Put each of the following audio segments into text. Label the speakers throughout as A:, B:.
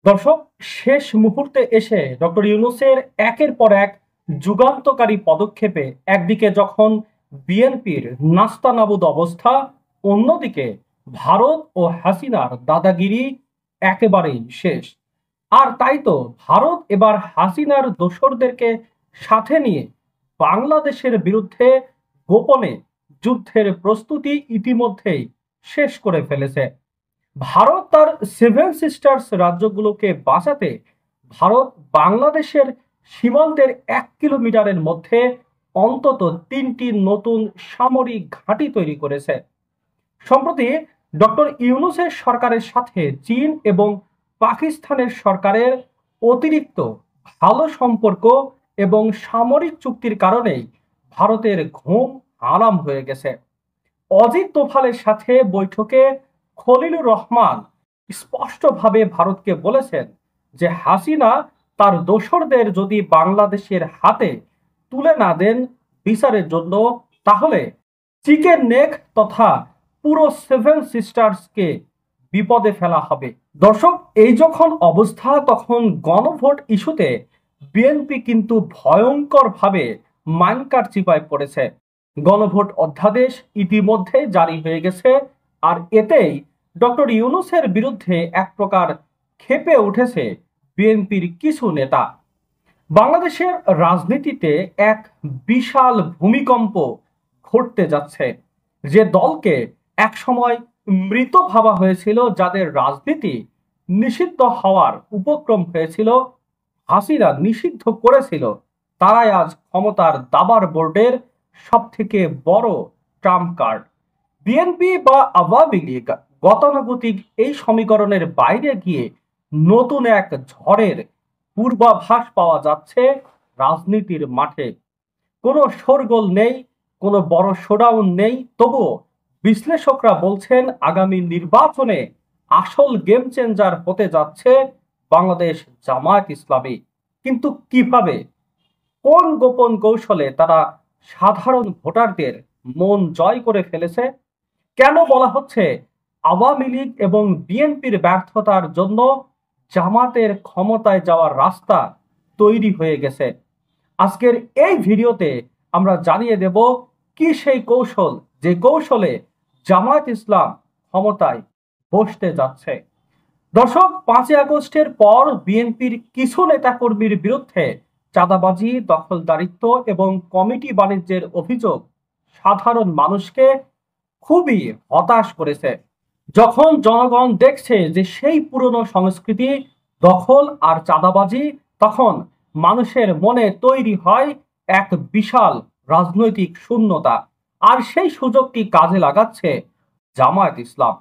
A: দর্শক, শেষ মুহূর্তে এসে ডক্টর ইউনূসের একের পর এক যুগান্তকারী পদক্ষেপে একদিকে যখন বিএনপির নাস্তানাবুদ অবস্থা, অন্যদিকে ভারত ও হাসিনার দাদাগিরি একেবারেই শেষ। আর তাই তো ভারত এবার হাসিনার দোসরদেরকে সাথে নিয়ে বাংলাদেশের বিরুদ্ধে গোপনে যুদ্ধের প্রস্তুতি ইতিমধ্যেই শেষ করে ফেলেছে। ভারত তার সেভেন সিস্টার্স রাজ্যগুলোকে বাঁচাতে ভারত বাংলাদেশের সীমান্তের 1 কিলোমিটারের মধ্যে অন্তত 3টি নতুন সামরিক ঘাঁটি তৈরি করেছে। সম্প্রতি ডক্টর ইউনূসের সরকারের সাথে চীন এবং পাকিস্তানের সরকারের অতিরিক্ত ভালো সম্পর্ক এবং সামরিক চুক্তির কারণেই ভারতের ঘুম আরাম হয়ে গেছে। অজিত দোভালের সাথে বৈঠকে খলিলুর রহমান স্পষ্টভাবে ভারতকে বলেছেন যে হাসিনা তার দোসরদের যদি বাংলাদেশের হাতে তুলে না দেন বিচারের জন্য, তাহলে চিকেন নেক তথা পুরো সেভেন সিস্টার্সকে বিপদে ফেলা হবে। দর্শক, এই যখন অবস্থা, তখন গণভোট ইস্যুতে বিএনপি কিন্তু ভয়ঙ্করভাবে মাইনকার চিপায় পড়েছে। গণভোট অধ্যাদেশ ইতিমধ্যে জারি হয়ে গেছে, আর এতেই ডক্টর ইউনূসের বিরুদ্ধে এক প্রকার ক্ষেপে উঠেছে বিএনপির কিছু নেতা। বাংলাদেশের রাজনীতিতে এক বিশাল ভূমিকম্প ঘটতে যাচ্ছে। যে দলকে একসময় মৃত ভাবা হয়েছিল, যাদের রাজনীতি নিষিদ্ধ হওয়ার উপক্রম হয়েছিল, হাসিনা নিষিদ্ধ করেছিল, তারাই আজ ক্ষমতার দাবার বোর্ডের সব থেকে বড় ট্রাম্প কার্ড। বিএনপি বা আওয়ামী লীগ গতানুগতিক এই সমীকরণের বাইরে গিয়ে নতুন এক ঝড়ের পূর্বাভাস পাওয়া যাচ্ছে রাজনীতির মাঠে। কোনো শোরগোল নেই, কোনো বড় শোডাউন নেই, তবুও বিশ্লেষকরা বলছেন আগামী নির্বাচনে আসল গেম চেঞ্জার হতে যাচ্ছে বাংলাদেশ জামায়াত ইসলামী। কিন্তু কিভাবে, কোন গোপন কৌশলে তারা সাধারণ ভোটারদের মন জয় করে ফেলেছে? কেন বলা হচ্ছে আওয়ামী লীগ এবং বিএনপির ব্যর্থতার জন্য জামাতের ক্ষমতায় যাওয়ার রাস্তা তৈরি হয়ে গেছে? আজকের এই ভিডিওতে আমরা জানিয়ে দেব কি সেই কৌশল, যে কৌশলে জামায়াত ইসলাম ক্ষমতায় বসতে যাচ্ছে। দর্শক, 5ই আগস্টের পর বিএনপির কিছু নেতাকর্মীর বিরুদ্ধে চাঁদাবাজি, দখলদারিত্ব এবং কমিটি বাণিজ্যের অভিযোগ সাধারণ মানুষকে খুবই হতাশ করেছে। যখন জনগণ দেখছে যে সেই পুরনো সংস্কৃতি দখল আর চাঁদাবাজি, তখন মানুষের মনে তৈরি হয় এক বিশাল রাজনৈতিক শূন্যতা, আর সেই সুযোগটি কাজে লাগাচ্ছে জামায়াত ইসলাম।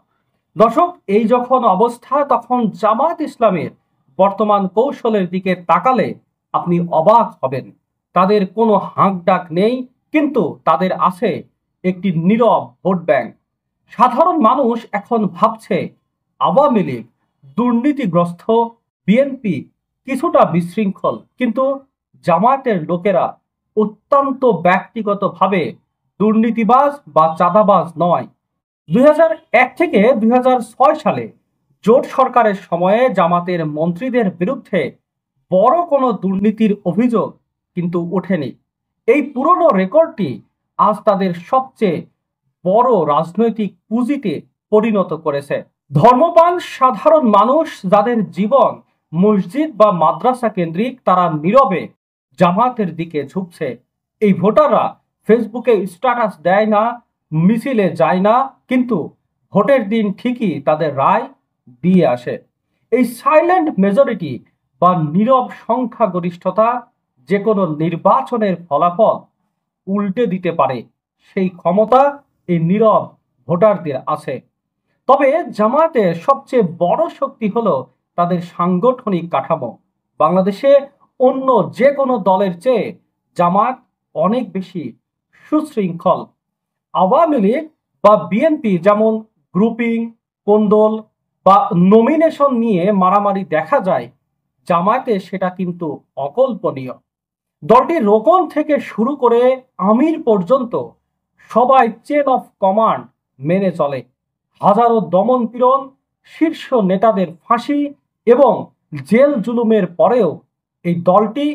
A: দর্শক, এই যখন অবস্থা, তখন জামায়াত ইসলামের বর্তমান কৌশলের দিকে তাকালে আপনি অবাক হবেন। তাদের কোনো হাঁক ডাক নেই, কিন্তু তাদের আছে একটি নীরব ভোট ব্যাংক। সাধারণ মানুষ এখন ভাবছে আওয়ামী লীগ দুর্নীতিগ্রস্ত, বিএনপি কিছুটা বিশৃঙ্খল, কিন্তু জামায়াতের লোকেরা অত্যন্ত ব্যক্তিগতভাবে দুর্নীতিবাজ বা চাঁদাবাজ নয়। 2001 থেকে 2006 সালে জোট সরকারের সময়ে জামাতের মন্ত্রীদের বিরুদ্ধে বড় কোনো দুর্নীতির অভিযোগ কিন্তু ওঠেনি। এই পুরনো রেকর্ডটি আজ তাদের সবচেয়ে বড় রাজনৈতিক পুঁজিতে পরিণত করেছে। ধর্মপ্রাণ সাধারণ মানুষ, যাদের জীবন মসজিদ বা মাদ্রাসা কেন্দ্রিক, তারা নীরবে জামাতের দিকে ঝুঁকছে। এই ভোটাররা ফেসবুকে স্ট্যাটাস দেয় না, মিছিলে যায় না, কিন্তু ভোটের দিন ঠিকই তাদের রায় দিয়ে আসে। এই সাইলেন্ট মেজরিটি বা নীরব সংখ্যাগরিষ্ঠতা যে কোনো নির্বাচনের ফলাফল উল্টে দিতে পারে, সেই ক্ষমতা এই নীরব ভোটারদের আছে। তবে জামায়াতের সবচেয়ে বড় শক্তি হলো তাদের সাংগঠনিক কাঠামো। বাংলাদেশে অন্য যে কোনো দলের চেয়ে জামায়াত অনেক বেশি সুশৃঙ্খল। আওয়ামী লীগ বা বিএনপি যেমন গ্রুপিং, কোন্দল বা নমিনেশন নিয়ে মারামারি দেখা যায়, জামায়াতে সেটা কিন্তু অকল্পনীয়। দলটির রোকন থেকে শুরু করে আমির পর্যন্ত সবাই চেন অফ কমান্ড মেনে চলে। হাজারো দমন পীড়ন, শীর্ষ নেতাদের ফাঁসি এবং জেল জুলুমের পরেও এই দলটি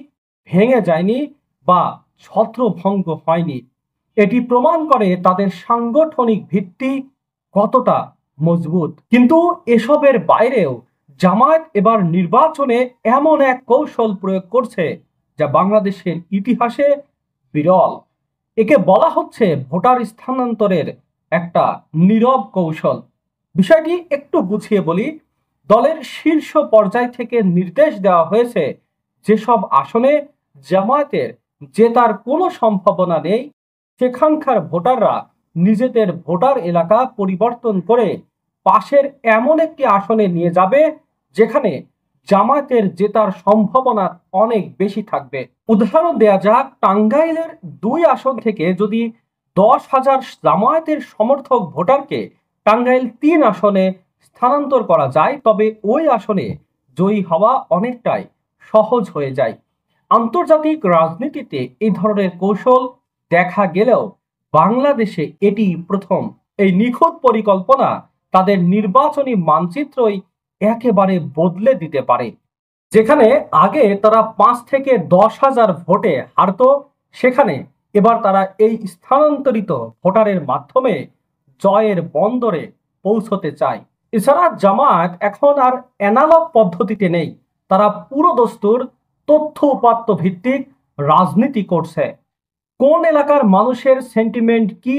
A: ভেঙে যায়নি বা ছত্রভঙ্গ হয়নি। এটি প্রমাণ করে তাদের সাংগঠনিক ভিত্তি কতটা মজবুত। কিন্তু এসবের বাইরেও জামায়াত এবার নির্বাচনে এমন এক কৌশল প্রয়োগ করছে যা বাংলাদেশের ইতিহাসে বিরল। একে বলা হচ্ছে ভোটার স্থানান্তরের একটা নীরব কৌশল। বিষয়টি একটু বুঝিয়ে বলি। দলের শীর্ষ পর্যায় থেকে নির্দেশ দেওয়া হয়েছে যেসব আসনে জামায়াতের জেতার কোনো সম্ভাবনা নেই সেখানকার ভোটাররা নিজেদের ভোটার এলাকা পরিবর্তন করে পাশের এমন একটি আসনে নিয়ে যাবে যেখানে জামায়াতের জেতার সম্ভাবনা অনেক বেশি থাকবে। উদাহরণ দেয়া যাক, টাঙ্গাইলের 2 আসন থেকে যদি 10,000 জামায়াতের সমর্থক ভোটারকে টাঙ্গাইল 3 আসনে স্থানান্তর করা যায় তবে ওই আসনে জয়ী হওয়া অনেকটাই সহজ হয়ে যায়। আন্তর্জাতিক রাজনীতিতে এই ধরনের কৌশল দেখা গেলেও বাংলাদেশে এটি প্রথম। এই নিখুঁত পরিকল্পনা তাদের নির্বাচনী মানচিত্রই একেবারে বদলে দিতে পারে। যেখানে আগে তারা 5 থেকে 10,000 ভোটে হারতো সেখানে এবার তারা এই স্থানান্তরিত ভোটারের মাধ্যমে জয়ের বন্দরে পৌঁছতে চায়। এছাড়া জামায়াত এখন আর অ্যানালগ পদ্ধতিতে নেই, তারা পুরো দস্তুর তথ্য উপাত্ত ভিত্তিক রাজনীতি করছে। কোন এলাকার মানুষের সেন্টিমেন্ট কি,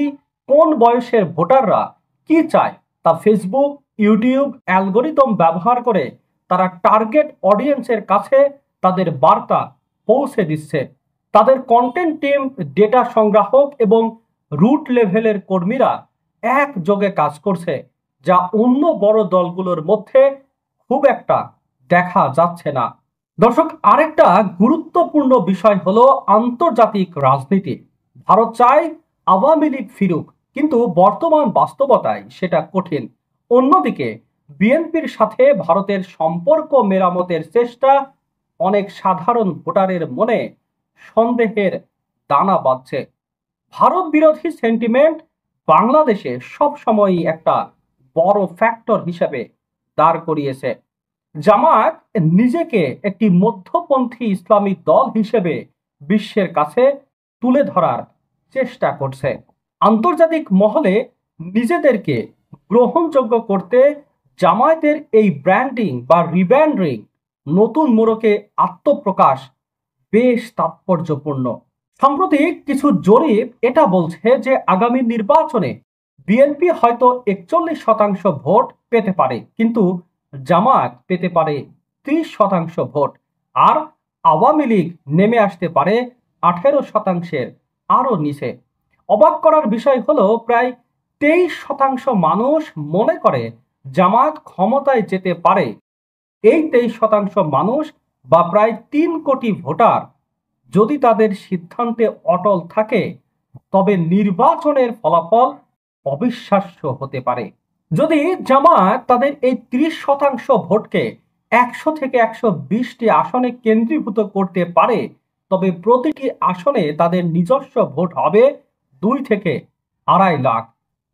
A: কোন বয়সের ভোটাররা কি চায় তা ফেসবুক, ইউটিউব অ্যালগোরিদম ব্যবহার করে তারা টার্গেট অডিয়েন্সের কাছে তাদের বার্তা পৌঁছে দিচ্ছে। তাদের কন্টেন্ট টিম, ডেটা সংগ্রাহক এবং রুট লেভেলের কর্মীরা একযোগে কাজ করছে, যা অন্য বড় দলগুলোর মধ্যে খুব একটা দেখা যাচ্ছে না। দর্শক, আরেকটা গুরুত্বপূর্ণ বিষয় হলো আন্তর্জাতিক রাজনীতি। ভারত চায় আওয়ামী লীগ ফিরুক, কিন্তু বর্তমান বাস্তবতায় সেটা কঠিন। অন্যদিকে বিএনপির সাথে ভারতের সম্পর্ক মেরামতের চেষ্টা অনেক সাধারণ ভোটারের মনে সন্দেহের দানা বাঁধছে। ভারত বিরোধী সেন্টিমেন্ট বাংলাদেশে সবসময়ই একটা বড় ফ্যাক্টর হিসেবে দাঁড় করিয়েছে। জামায়াত নিজেকে একটি মধ্যপন্থী ইসলামী দল হিসেবে বিশ্বের কাছে তুলে ধরার চেষ্টা করছে। আন্তর্জাতিক মহলে নিজেদেরকে গ্রহণযোগ্য করতে জামায়াতের এই ব্র্যান্ডিং বা রিব্র্যান্ডিং নতুন মোড়কে আত্মপ্রকাশ বেশ তাৎপর্যপূর্ণ। সাম্প্রতিক কিছু জরিপ এটা বলছে যে আগামী নির্বাচনে বিএনপি হয়তো 41% ভোট পেতে পারে, কিন্তু জামায়াত পেতে পারে 30% ভোট, আর আওয়ামী লীগ নেমে আসতে পারে 18%-এর আরো নিচে। অবাক করার বিষয় হলো প্রায় 23% মানুষ মনে করে জামায়াত ক্ষমতায় যেতে পারে। এই 23% মানুষ বা প্রায় 3 কোটি ভোটার যদি তাদের সিদ্ধান্তে অটল থাকে তবে নির্বাচনের ফলাফল অবিশ্বাস্য হতে পারে। যদি জামায়াত তাদের এই 30% ভোটকে 100 থেকে 120টি আসনে কেন্দ্রীভূত করতে পারে তবে প্রতিটি আসনে তাদের নিজস্ব ভোট হবে 2 থেকে 2.5 লাখ।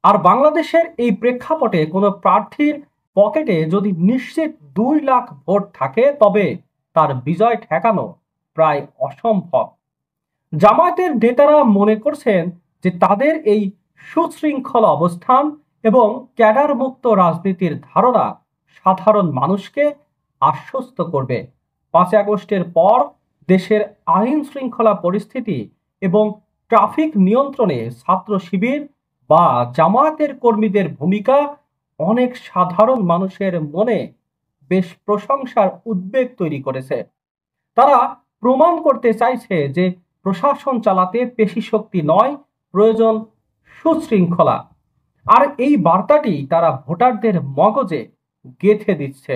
A: আর বাংলাদেশের এই প্রেক্ষাপটে কোনো প্রার্থীর পকেটে যদি নিশ্চিত 2 লাখ ভোট থাকে তবে তার বিজয় ঠেকানো প্রায় অসম্ভব। জামায়াতের নেতারা মনে করছেন যে তাদের এই সুশৃঙ্খল অবস্থান এবং ক্যাডার মুক্ত রাজনীতির ধারণা সাধারণ মানুষকে আশ্বস্ত করবে। 5 আগস্টের পর দেশের আইন শৃঙ্খলা পরিস্থিতি এবং ট্রাফিক নিয়ন্ত্রণে ছাত্র শিবির বা জামায়াতের কর্মীদের ভূমিকা অনেক সাধারণ মানুষের মনে বেশ প্রশংসার উদ্বেগ তৈরি করেছে। তারা প্রমাণ করতে চাইছে যে প্রশাসন চালাতে পেশি শক্তি নয়, প্রয়োজন সুশৃঙ্খলা। আর এই বার্তাটি তারা ভোটারদের মগজে গেঁথে দিচ্ছে।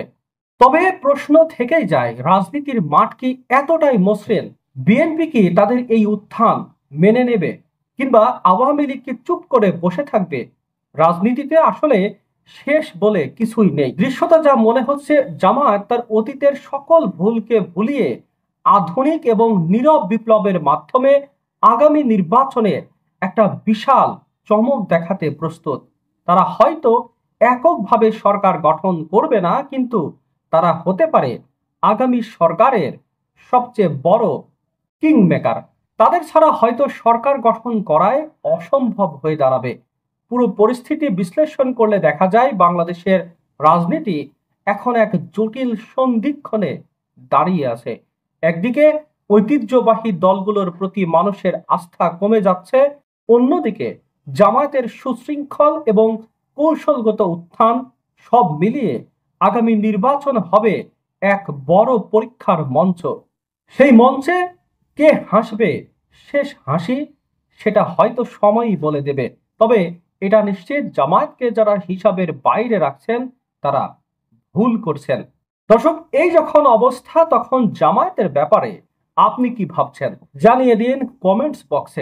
A: তবে প্রশ্ন থেকেই যায়, রাজনীতির মাঠ কি এতটাই মসৃণ? বিএনপি কি তাদের এই উত্থান মেনে নেবে, কিংবা আওয়ামী লীগ কি চুপ করে বসে থাকবে? রাজনীতিতে আসলে শেষ বলে কিছুই নেই। দৃশ্যটা যা মনে হচ্ছে, জামায়াত তার অতীতের সকল ভুলকে ভুলিয়ে আধুনিক এবং নীরব বিপ্লবের মাধ্যমে আগামী নির্বাচনে একটা বিশাল চমক দেখাতে প্রস্তুত। তারা হয়তো এককভাবে সরকার গঠন করবে না, কিন্তু তারা হতে পারে আগামী সরকারের সবচেয়ে বড় কিং মেকার। তাদের ছাড়া হয়তো সরকার গঠন করায় অসম্ভব হয়ে দাঁড়াবে। পুরো পরিস্থিতি বিশ্লেষণ করলে দেখা যায় বাংলাদেশের রাজনীতি এখন এক জটিল সন্ধিক্ষণে দাঁড়িয়ে আছে। একদিকে ঐতিহ্যবাহী দলগুলোর প্রতি মানুষের আস্থা কমে যাচ্ছে, অন্যদিকে জামায়াতের সুশৃঙ্খল এবং কৌশলগত উত্থান। সব মিলিয়ে আগামী নির্বাচন হবে এক বড় পরীক্ষার মঞ্চ। সেই মঞ্চে কে হাসবে শেষ হাসি, সেটা হয়তো সময়ই বলে দেবে। তবে এটা নিশ্চিত, জামায়াতকে যারা হিসাবের বাইরে রাখছেন তারা ভুল করছেন। দর্শক, এই যখন অবস্থা, তখন জামায়াতের ব্যাপারে আপনি কি ভাবছেন জানিয়ে দিন কমেন্টস বক্সে।